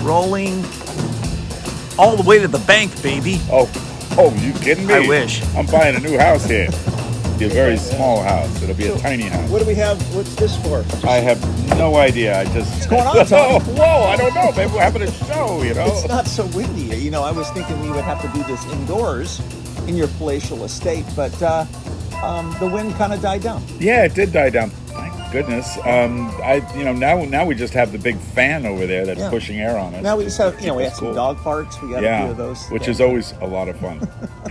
rolling all the way to the bank, baby. Oh, you kidding me? I wish. I'm buying a new house here. It'll be a very small house. It'll be a tiny house. What do we have? What's this for? I have no idea. What's going on, Tom? Whoa, I don't know. Maybe we're having a show, you know? It's not so windy. You know, I was thinking we would have to do this indoors in your palatial estate, but the wind kind of died down. Yeah, it did die down. Thank goodness. Now we just have the big fan over there that's pushing air on it. Now we just have, we have some dog farts. We got a few of those. Which is always a lot of fun.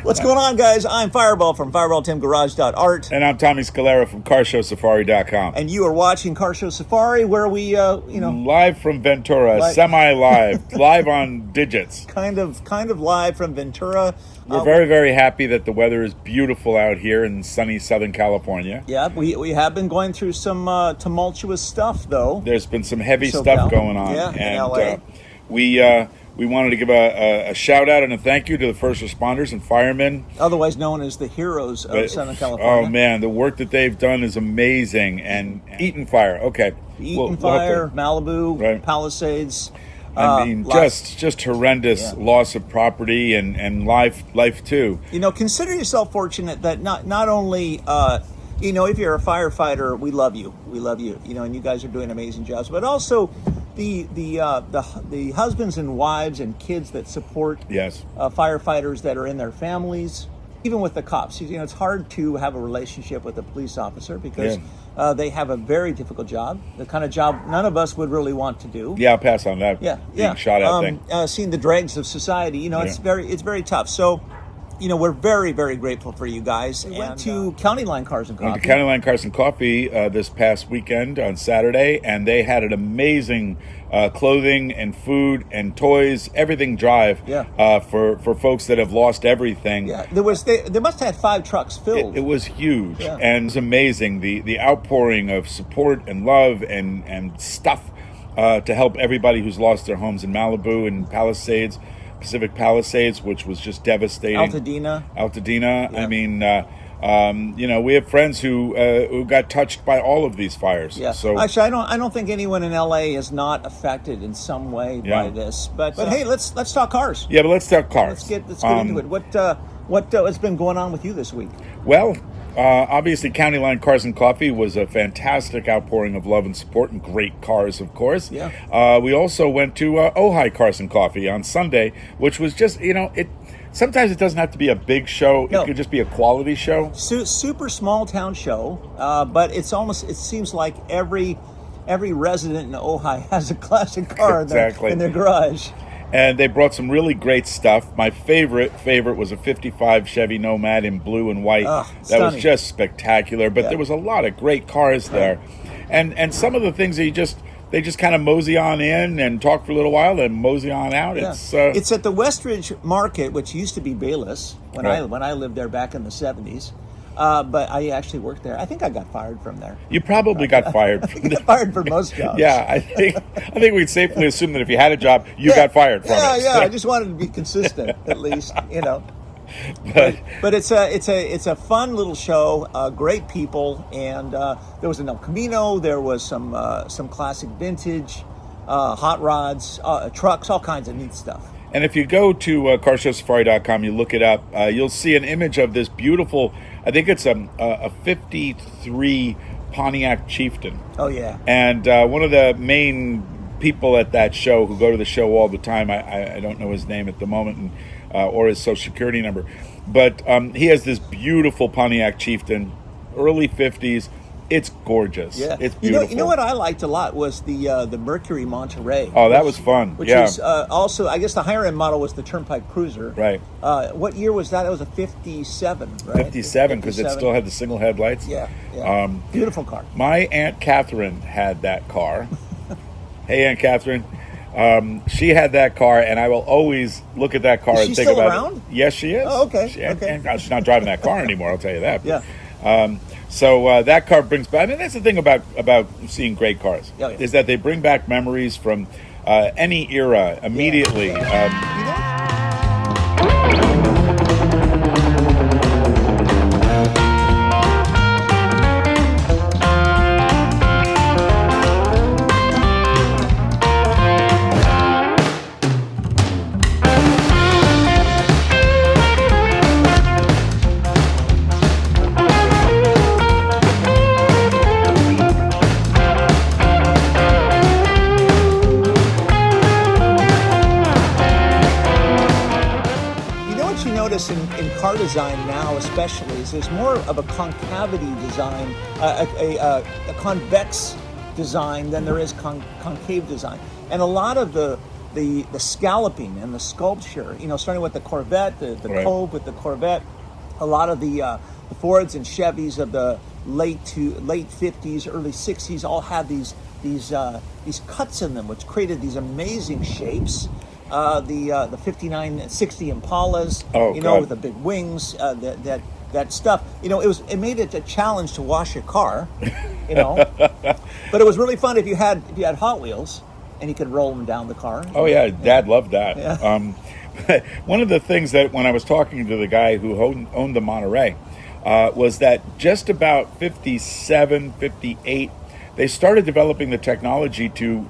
What's going on, guys? I'm Fireball from FireballTimGarage.art. And I'm Tommy Scalera from carshowsafari.com. And you are watching Car Show Safari, where we, live from Ventura, semi-live, live on digits. Kind of live from Ventura. We're very, very happy that the weather is beautiful out here in sunny Southern California. Yeah, we have been going through some tumultuous stuff, though. There's been some heavy stuff going on. Yeah, and in LA. We wanted to give a shout out and a thank you to the first responders and firemen. Otherwise known as the heroes of Southern California. Oh, man, the work that they've done is amazing. And Eaton Fire, okay. Eaton Fire, Malibu, right. Palisades. I mean, just horrendous loss of property and life too. Consider yourself fortunate that not only, if you're a firefighter, we love you. We love you. And you guys are doing amazing jobs. But also the husbands and wives and kids that support firefighters that are in their families. Even with the cops, it's hard to have a relationship with a police officer because they have a very difficult job, the kind of job none of us would really want to do. Yeah, I'll pass on that. Being shot at thing. Seeing the dregs of society, it's very tough. So, we're very, very grateful for you guys. We went to County Line Cars and Coffee. Went to County Line Cars and Coffee this past weekend on Saturday, and they had an amazing clothing and food and toys, everything drive for folks that have lost everything. Yeah, they must have had 5 trucks filled. It was huge, and it's amazing the outpouring of support and love and stuff to help everybody who's lost their homes in Malibu and Pacific Palisades, which was just devastating. Altadena. Yeah. I mean, we have friends who got touched by all of these fires. Yeah. So actually, I don't think anyone in LA is not affected in some way by this. But hey, let's talk cars. Yeah, but let's talk cars. Let's get into it. What's been going on with you this week? Well, obviously, County Line Cars and Coffee was a fantastic outpouring of love and support and great cars, of course. Yeah. We also went to Ojai Cars and Coffee on Sunday, which was just, sometimes it doesn't have to be a big show. No. It could just be a quality show. Super small town show, but it seems like every resident in Ojai has a classic car in their garage. And they brought some really great stuff. My favorite was a 55 Chevy Nomad in blue and white. That was just spectacular. But there was a lot of great cars there. And some of the things they just kind of mosey on in and talk for a little while and mosey on out. Yeah. It's at the Westridge Market, which used to be Bayless when I lived there back in the 70s. But I actually worked there. I think I got fired from there. You probably got fired. I got fired for most jobs. Yeah, I think we'd safely assume that if you had a job, you got fired from it. Yeah. I just wanted to be consistent, at least, But it's a fun little show. Great people, and there was an El Camino. There was some classic vintage, hot rods, trucks, all kinds of neat stuff. And if you go to carshowsafari.com, you look it up, you'll see an image of this beautiful, I think it's a 53 Pontiac Chieftain. Oh, yeah. And one of the main people at that show who go to the show all the time, I don't know his name at the moment or his social security number, but he has this beautiful Pontiac Chieftain, early 50s. It's gorgeous. Yeah. It's beautiful. You know what I liked a lot was the Mercury Monterey. Oh, that was fun. Which is also, I guess the higher end model was the Turnpike Cruiser. Right. What year was that? It was a 57, right? 57, because it still had the single headlights. Yeah. Beautiful car. My Aunt Catherine had that car. Hey, Aunt Catherine. She had that car, and I will always look at that car and think about it. Is she still around? Yes, she is. Oh, okay. She's not driving that car anymore, I'll tell you that. Yeah. So that car brings back, I mean, that's the thing about seeing great cars, is that they bring back memories from any era immediately. design now, especially, is there's more of a concavity design, a convex design than there is concave design, and a lot of the scalloping and the sculpture, starting with the Corvette, the right. Cove with the Corvette, a lot of the Fords and Chevys of the late 50s, early 60s all had these cuts in them, which created these amazing shapes. The 59, 60 Impalas, God. with the big wings, that stuff. It made it a challenge to wash your car, but it was really fun if you had Hot Wheels and you could roll them down the car. Oh yeah, Dad loved that. Yeah. One of the things that when I was talking to the guy who owned the Monterey was that just about 57, 58, they started developing the technology to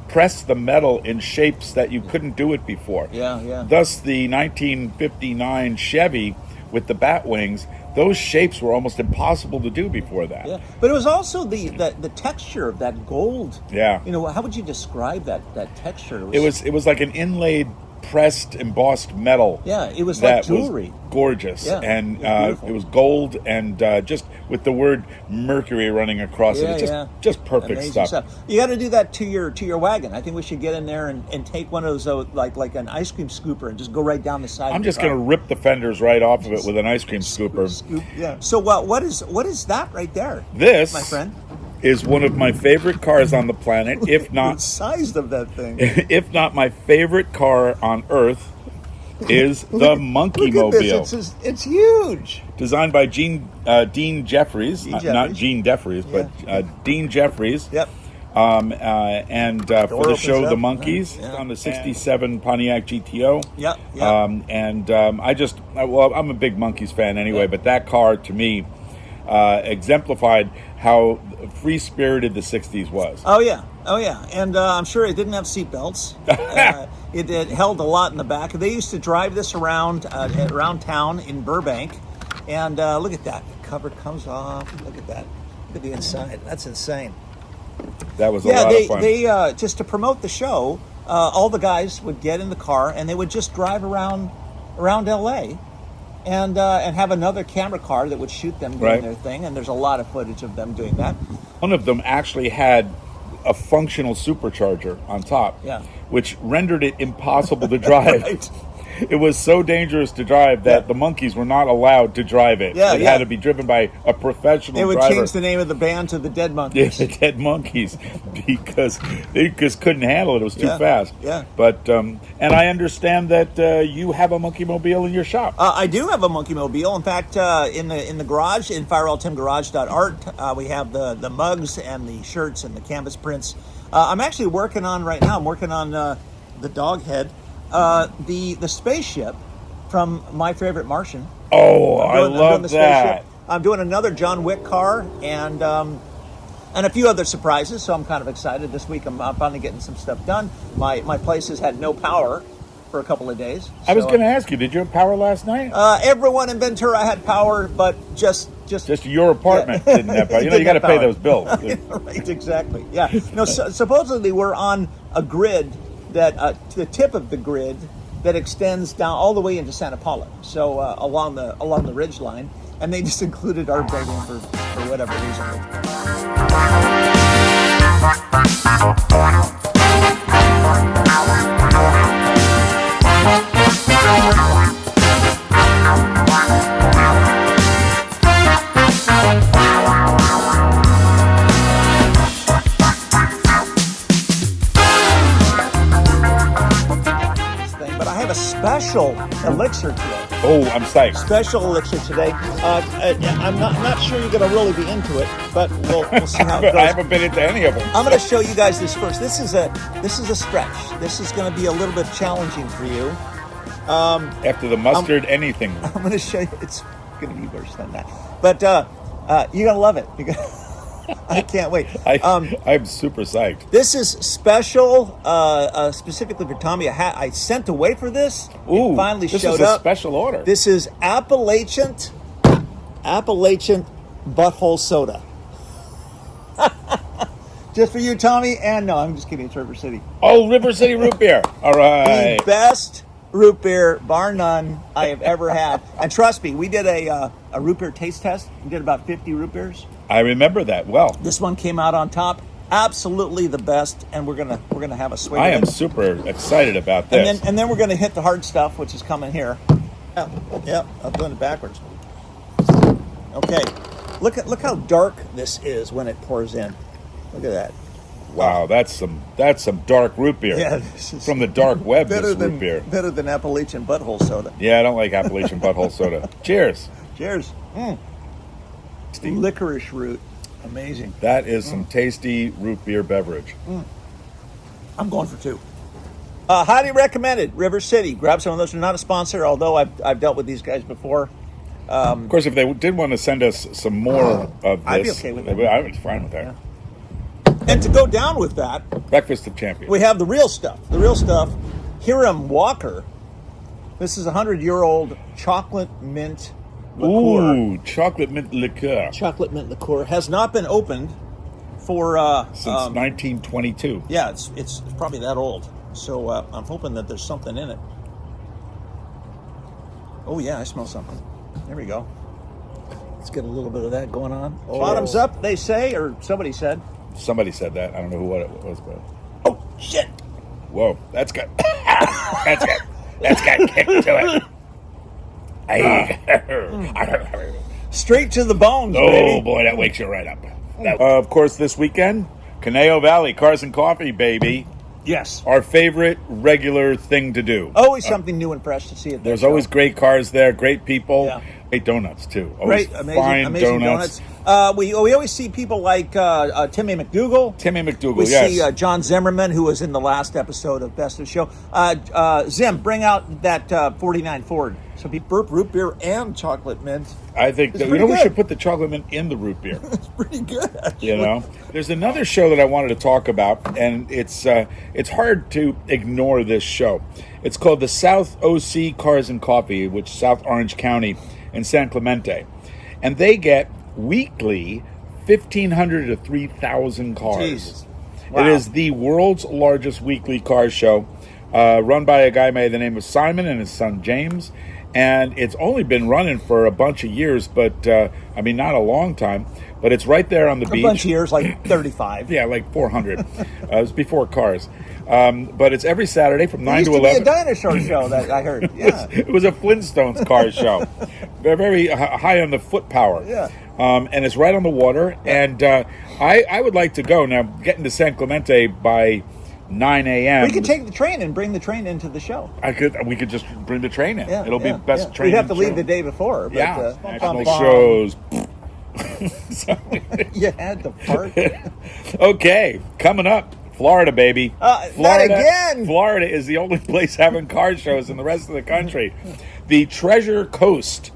press the metal in shapes that you couldn't do it before. Yeah. Thus, the 1959 Chevy with the bat wings, those shapes were almost impossible to do before that. Yeah, but it was also the texture of that gold. Yeah. How would you describe that texture? It was like an inlaid, pressed, embossed metal. Yeah, it was like jewelry. Was gorgeous. Yeah, and it was gold and just with the word Mercury running across it. It's just perfect amazing stuff. You got to do that to your wagon. I think we should get in there and take one of those like an ice cream scooper and just go right down the side. I'm just going to rip the fenders right off of it with an ice cream scooper. Yeah. So what is that right there? This, my friend, is one of my favorite cars on the planet, if not the size of that thing. If not my favorite car on Earth, is the Monkey Mobile. It's huge. Designed by Dean Jeffries, not Gene Jeffries, but Dean Jeffries. Yep. And for the show The Monkeys, Yeah. on the '67 Pontiac GTO. Yep. I'm a big Monkeys fan anyway, but that car to me exemplified how free-spirited the '60s was. Oh yeah, and I'm sure it didn't have seatbelts. It held a lot in the back. They used to drive this around town in Burbank, and look at that. The cover comes off. Look at that. Look at the inside. That's insane. That was a lot of fun. They just to promote the show, all the guys would get in the car and they would just drive around LA. And have another camera car that would shoot them doing their thing, and there's a lot of footage of them doing that. One of them actually had a functional supercharger on top, which rendered it impossible to drive. Right. It was so dangerous to drive that the Monkeys were not allowed to drive it. It had to be driven by a professional driver. They would change the name of the band to the Dead Monkeys. Yeah, the Dead Monkeys, because they just couldn't handle it. It was too fast. Yeah. But and I understand that you have a Monkey Mobile in your shop. I do have a Monkey Mobile. In fact, in the garage, in FireWellTimGarage.art, we have the mugs and the shirts and the canvas prints. I'm actually working on right now. I'm working on the dog head. The spaceship from My Favorite Martian. Oh, I love that. I'm doing another John Wick car and a few other surprises, so I'm kind of excited. This week I'm finally getting some stuff done. My place has had no power for a couple of days. I was going to ask you, did you have power last night? Everyone in Ventura had power, but just your apartment didn't have power. You got to pay those bills. Right, exactly. Yeah. No, supposedly we're on a grid that to the tip of the grid that extends down all the way into Santa Paula, so along the ridge line, and they just included our building for whatever special elixir today. Oh, I'm psyched. Special elixir today. I'm not sure you're going to really be into it, but we'll see how it goes. I haven't been into any of them. I'm going to show you guys this first. This is a stretch. This is going to be a little bit challenging for you. After the mustard, anything. I'm going to show you. It's going to be worse than that. But you're going to love it. I can't wait. I'm super psyched. This is special, specifically for Tommy. I sent away for this. Ooh, it finally this showed is a up. Special order. This is Appalachian butthole soda. Just for you, Tommy. And no, I'm just kidding. It's River City. Oh, River City root beer. All right. The best root beer, bar none, I have ever had. And trust me, we did a root beer taste test. We did about 50 root beers. I remember that well. This one came out on top. Absolutely the best, and we're gonna have a swig. I of am it. super excited about this. And then we're gonna hit the hard stuff, which is coming here. Yep. I'm doing it backwards. Okay. Look how dark this is when it pours in. Look at that. Wow, that's some dark root beer. Yeah, this is from the dark web. This root beer better than Appalachian butthole soda. Yeah, I don't like Appalachian butthole soda. Cheers. Cheers. Licorice root. Amazing. That is some tasty root beer beverage. I'm going for 2. Highly recommended. River City. Grab some of those. They're not a sponsor, although I've dealt with these guys before. Of course, if they did want to send us some more of this, I'd be okay with that. I would be fine with that. Yeah. And to go down with that, Breakfast of Champions. we have the real stuff. The real stuff. Hiram Walker. This is a 100-year-old chocolate mint liqueur. Ooh, chocolate mint liqueur. Chocolate mint liqueur has not been opened for Since 1922. Yeah, it's probably that old. So I'm hoping that there's something in it. Oh yeah, I smell something. There we go. Let's get a little bit of that going on. Oh. Bottoms up, they say, or somebody said. Somebody said that. I don't know who what it was, but Oh shit! whoa, that's got kick to it. Straight to the bones, Oh baby. boy, that wakes you right up. Of course, this weekend, Conejo Valley Cars and Coffee, baby. Yes. Our favorite regular thing to do. Always something new and fresh to see at that There's show. always great cars there, great people, Yeah. great donuts too. Always Great, amazing, fine amazing donuts. We always see people like Timmy McDougal. Timmy McDougal, We yes. see John Zimmerman, who was in the last episode of Best of Show. Zim, bring out that 49 Ford. So be burp, root beer, and chocolate mint. I think It's that, pretty we good. should put the chocolate mint in the root beer. It's pretty good, actually. You know, there's another show that I wanted to talk about, and it's hard to ignore this show. It's called the South OC Cars and Coffee, which is South Orange County in San Clemente, and they get weekly 1,500 to 3,000 cars. Jesus. Wow. It is the world's largest weekly car show, run by a guy by the name of Simon and his son James. And it's only been running for a bunch of years, but I mean, not a long time. But it's right there on the beach. A bunch of years, like 35. Yeah, like 400. It was before cars. But it's every Saturday from 9 It used to to be 11. a dinosaur show that I heard. Yeah. It was a Flintstones car show. They're very high on the foot power. Yeah. And it's right on the water. And I would like to go. Now, getting to San Clemente by 9 a.m. We could take the train and bring the train into the show. We could just bring the train in. Yeah, It'll be best train. We'd have to leave show. the day before. But, Yeah, national bum. shows. You had to fart. Okay, coming up, Florida, baby. Not Florida, again. Florida is the only place having car shows in the rest of the country. The Treasure Coast.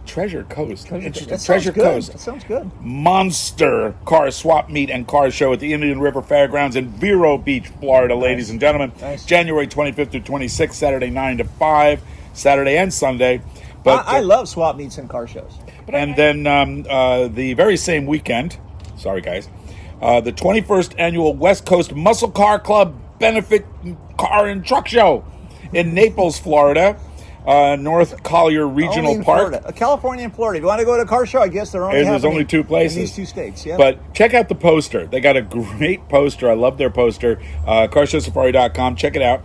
Interesting. That Treasure sounds good. Coast. That sounds good. Monster car swap meet and car show at the Indian River Fairgrounds in Vero Beach, Florida, ladies and gentlemen. Nice. January 25th through 26th, Saturday 9 to 5, Saturday and Sunday. But I love swap meets and car shows. and then the very same weekend, sorry guys, the 21st annual West Coast Muscle Car Club Benefit Car and Truck Show in Naples, Florida. North Collier Regional Only in Park. Florida. California and Florida. If you want to go to a car show, I guess they're only There's happening only two places. in these two states. Yeah. But check out the poster. They got a great poster. I love their poster. carshowsafari.com. Check it out.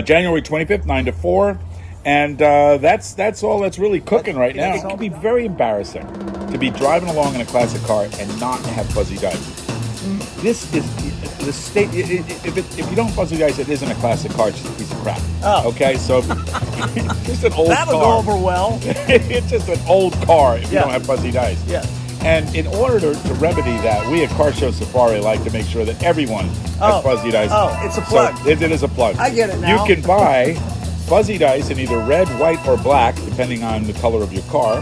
January 25th, 9 to 4. And that's all that's really cooking right now. It can be very embarrassing to be driving along in a classic car and not have fuzzy dice. This is the state. If you don't fuzzy dice, it isn't a classic car. It's just a piece of crap. Oh. Okay, so it's just an old That'll car. go over well. It's just an old car if you Yeah. don't have fuzzy dice. Yeah. And in order to remedy that, we at Car Show Safari like to make sure that everyone has fuzzy dice. Oh, it's a plug. So it is a plug. I get it now. You can buy fuzzy dice in either red, white, or black, depending on the color of your car,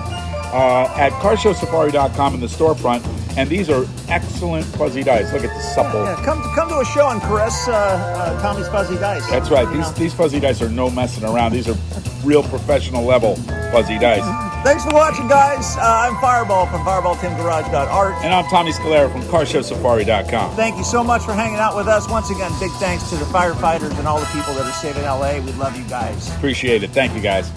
at carshowsafari.com in the storefront. And these are excellent fuzzy dice. Look at the supple. Yeah, come to a show and caress Tommy's fuzzy dice. That's right. You know? These fuzzy dice are no messing around. These are real professional level fuzzy dice. Thanks for watching, guys. I'm Fireball from fireballtimgarage.art. And I'm Tommy Scalera from carshowsafari.com. Thank you so much for hanging out with us. Once again, big thanks to the firefighters and all the people that are saving LA. We love you guys. Appreciate it. Thank you, guys.